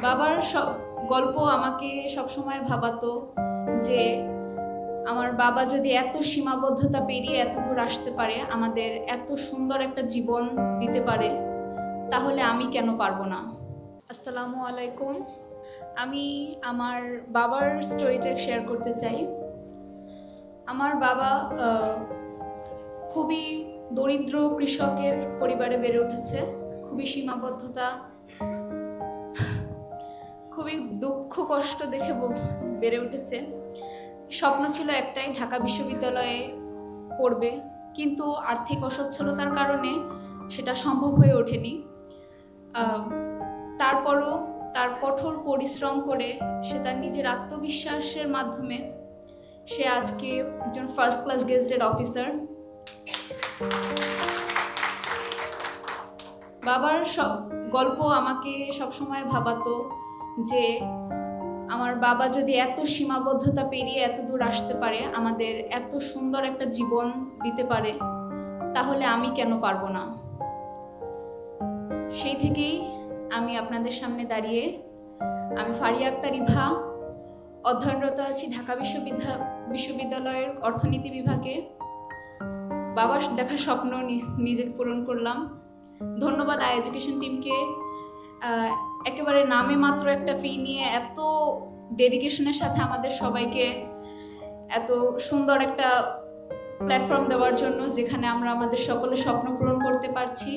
বাবার সব গল্প আমাকে সবসময় ভাবাতো যে আমার বাবা যদি এত সীমাবদ্ধতা পেরিয়ে এত দূর আসতে পারে, আমাদের এত সুন্দর একটা জীবন দিতে পারে, তাহলে আমি কেন পারবো না। আসসালামু আলাইকুম। আমি আমার বাবার স্টোরিটা শেয়ার করতে চাই। আমার বাবা খুবই দরিদ্র কৃষকের পরিবারে বেড়ে উঠেছে। খুবই সীমাবদ্ধতা, খুবই দুঃখ কষ্ট দেখে বেড়ে উঠেছে। স্বপ্ন ছিল একটাই, ঢাকা বিশ্ববিদ্যালয়ে পড়বে, কিন্তু আর্থিক অসচ্ছলতার কারণে সেটা সম্ভব হয়ে ওঠেনি। তারপরও তার কঠোর পরিশ্রম করে সে তার নিজের আত্মবিশ্বাসের মাধ্যমে সে আজকে একজন ফার্স্ট ক্লাস গেজেটেড অফিসার। বাবার সব গল্প আমাকে সবসময় ভাবাতো যে আমার বাবা যদি এত সীমাবদ্ধতা পেরিয়ে এত দূর আসতে পারে, আমাদের এত সুন্দর একটা জীবন দিতে পারে, তাহলে আমি কেন পারবো না। সেই থেকেই আমি আপনাদের সামনে দাঁড়িয়ে, আমি ফারিয়া আক্তার ইভা, অধ্যয়নরত আছি ঢাকা বিশ্ববিদ্যালয়ের অর্থনীতি বিভাগে। বাবার দেখা স্বপ্ন নিজে পূরণ করলাম। ধন্যবাদ আই এডুকেশন টিমকে, একেবারে নামে মাত্র একটা ফি নিয়ে এত ডেডিকেশনের সাথে আমাদের সবাইকে এত সুন্দর একটা প্ল্যাটফর্ম দেওয়ার জন্য, যেখানে আমরা আমাদের সকলের স্বপ্ন পূরণ করতে পারছি।